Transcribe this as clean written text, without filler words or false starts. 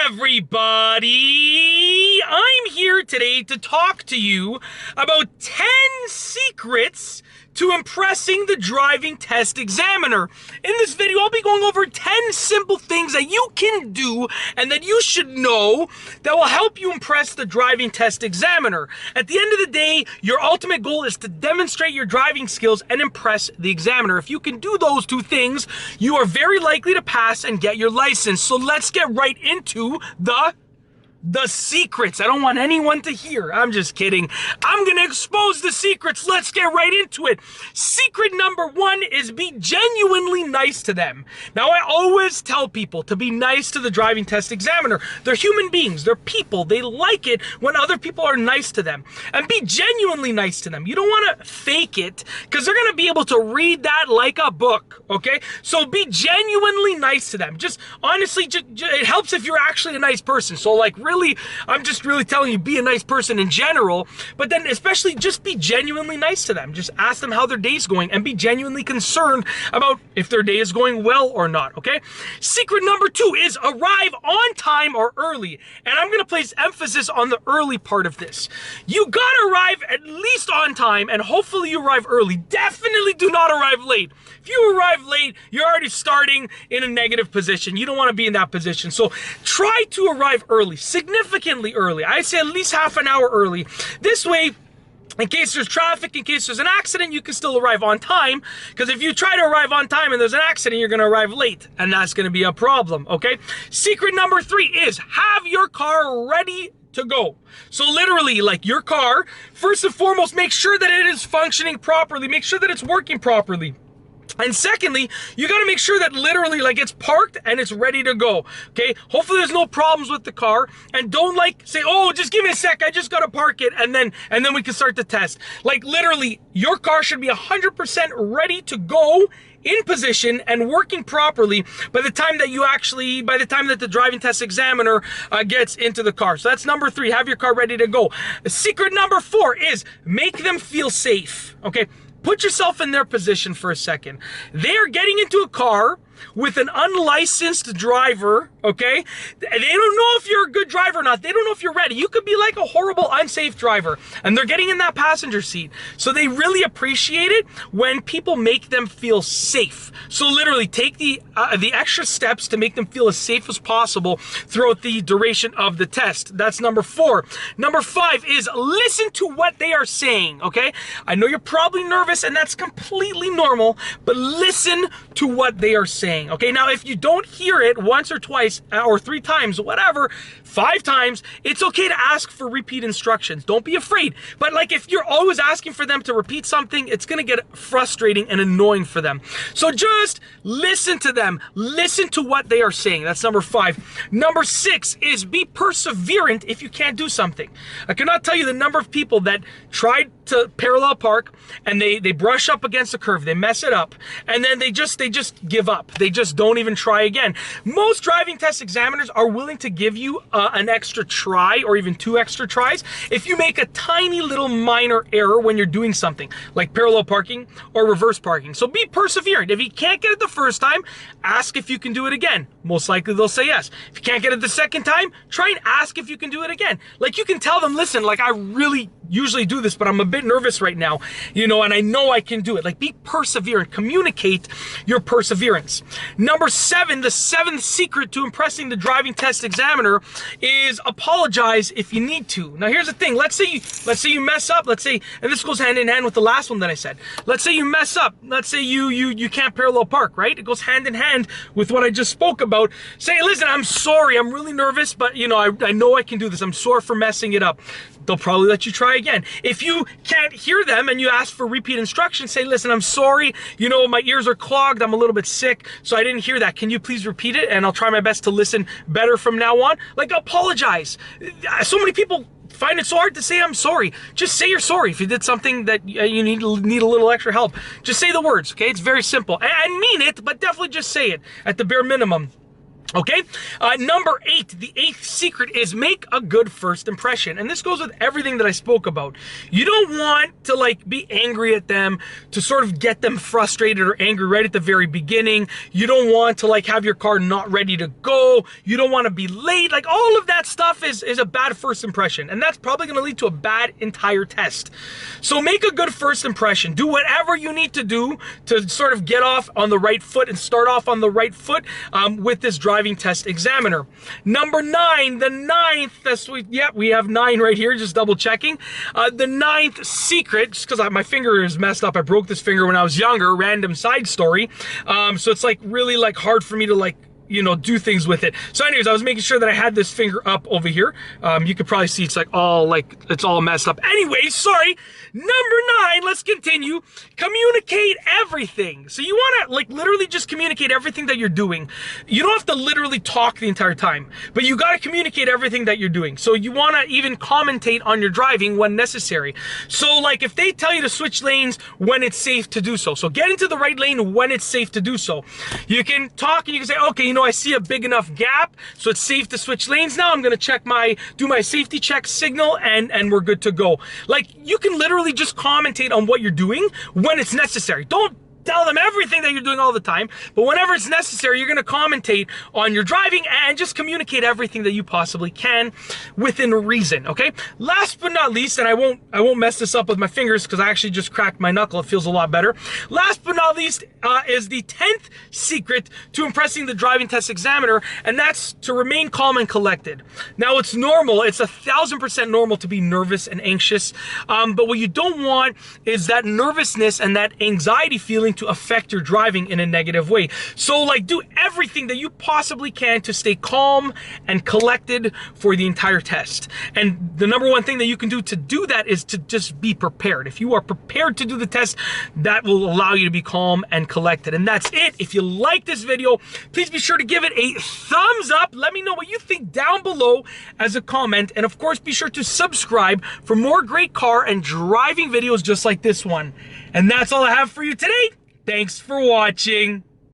everybody! I'm here today to talk to you about 10 secrets to impressing the driving test examiner. In this video, I'll be going over 10 simple things that you can do and that you should know that will help you impress the driving test examiner. At the end of the day, your ultimate goal is to demonstrate your driving skills and impress the examiner. If you can do those two things, you are very likely to pass and get your license. So let's get right into the secrets. I don't want anyone to hear. I'm just kidding. I'm going to expose the secrets. Let's get right into it. Secret number 1 is be genuinely nice to them. Now, I always tell people to be nice to the driving test examiner. They're human beings. They're people. They like it when other people are nice to them. And be genuinely nice to them. You don't want to fake it because they're going to be able to read that like a book, okay? So be genuinely nice to them. Just honestly, it helps if you're actually a nice person. So like really, I'm just really telling you, be a nice person in general, but then especially just be genuinely nice to them. Just ask them how their day's going and be genuinely concerned about if their day is going well or not, okay? Secret number 2 is arrive on time or early. And I'm gonna place emphasis on the early part of this. You gotta arrive at least on time and hopefully you arrive early. Definitely do not arrive late. If you arrive late, you're already starting in a negative position. You don't want to be in that position. So try to arrive early, significantly early. I say at least half an hour early. This way, in case there's traffic, in case there's an accident, you can still arrive on time. Because if you try to arrive on time and there's an accident, you're going to arrive late. And that's going to be a problem, okay? Secret number 3 is have your car ready to go. So literally, like your car, first and foremost, make sure that it is functioning properly. Make sure that it's working properly. And secondly, you got to make sure that literally like it's parked and it's ready to go, okay? Hopefully there's no problems with the car, and don't like say, oh, just give me a sec, I just got to park it, and then we can start the test. Like literally, your car should be 100% ready to go, in position and working properly by the time that the driving test examiner gets into the car. So that's number 3, have your car ready to go. Secret number 4 is make them feel safe, okay? Put yourself in their position for a second. They're getting into a car with an unlicensed driver, okay? They don't know if you're a good driver or not. They don't know if you're ready. You could be like a horrible, unsafe driver, and they're getting in that passenger seat. So they really appreciate it when people make them feel safe. So literally take the extra steps to make them feel as safe as possible throughout the duration of the test. That's number 4. Number 5 is listen to what they are saying, okay? I know you're probably nervous, and that's completely normal, but listen to what they are saying. Okay, now if you don't hear it once or twice or 3 times, whatever, 5 times, it's okay to ask for repeat instructions. Don't be afraid. But like if you're always asking for them to repeat something, it's gonna get frustrating and annoying for them. So just listen to them. Listen to what they are saying. That's number 5. Number 6 is be perseverant if you can't do something. I cannot tell you the number of people that tried to parallel park and they brush up against a curve, they mess it up, and then they just give up. They just don't even try again. Most driving test examiners are willing to give you an extra try or even 2 extra tries if you make a tiny little minor error when you're doing something like parallel parking or reverse parking. So be perseverant. If you can't get it the first time, ask if you can do it again. Most likely they'll say yes. If you can't get it the second time, try and ask if you can do it again. Like you can tell them, listen, like I really usually do this, but I'm a bit nervous right now, you know, and I know I can do it. Like be perseverant. Communicate your perseverance. Number 7, the 7th secret to impressing the driving test examiner is apologize if you need to. Now here's the thing, let's say you mess up, and this goes hand in hand with the last one that I said. Let's say you mess up, let's say you can't parallel park, right? It goes hand in hand with what I just spoke about. Say, listen, I'm sorry, I'm really nervous, but you know, I know I can do this. I'm sorry for messing it up. They'll probably let you try again. If you can't hear them and you ask for repeat instructions, say, listen, I'm sorry, you know, my ears are clogged, I'm a little bit sick, so I didn't hear that. Can you please repeat it? And I'll try my best to listen better from now on. Like, apologize. So many people find it so hard to say I'm sorry. Just say you're sorry. If you did something that you need a little extra help, just say the words, okay? It's very simple. And mean it, but definitely just say it at the bare minimum. Okay, number 8, the 8th secret is make a good first impression. And this goes with everything that I spoke about. You don't want to like be angry at them, to sort of get them frustrated or angry right at the very beginning. You don't want to like have your car not ready to go. You don't want to be late. Like all of that stuff is a bad first impression. And that's probably going to lead to a bad entire test. So make a good first impression. Do whatever you need to do to sort of get off on the right foot and start off on the right foot with this driving test examiner. Number 9, the 9th, we have 9 right here, just double checking. The 9th secret, just because my finger is messed up, I broke this finger when I was younger, random side story. So it's like really like hard for me to like, you know, do things with it. So anyways, I was making sure that I had this finger up over here. You could probably see it's all messed up. Anyway, sorry. Number 9, let's continue. Communicate everything. So you want to like literally just communicate everything that you're doing. You don't have to literally talk the entire time, but you got to communicate everything that you're doing. So you want to even commentate on your driving when necessary. So like if they tell you to switch lanes when it's safe to do so. So get into the right lane when it's safe to do so. You can talk and you can say, okay, you know, I see a big enough gap, so it's safe to switch lanes now. I'm going to do my safety check signal and we're good to go. Like you can literally just commentate on what you're doing when it's necessary. Don't tell them everything that you're doing all the time, but whenever it's necessary, you're going to commentate on your driving and just communicate everything that you possibly can within reason, okay? Last but not least, and I won't mess this up with my fingers because I actually just cracked my knuckle. It feels a lot better. Last but not least is the 10th secret to impressing the driving test examiner, and that's to remain calm and collected. Now, it's normal. It's 1,000% normal to be nervous and anxious, but what you don't want is that nervousness and that anxiety feeling to affect your driving in a negative way. So like do everything that you possibly can to stay calm and collected for the entire test. And the number one thing that you can do to do that is to just be prepared. If you are prepared to do the test, that will allow you to be calm and collected. And that's it. If you like this video, please be sure to give it a thumbs up. Let me know what you think down below as a comment. And of course, be sure to subscribe for more great car and driving videos just like this one. And that's all I have for you today. Thanks for watching.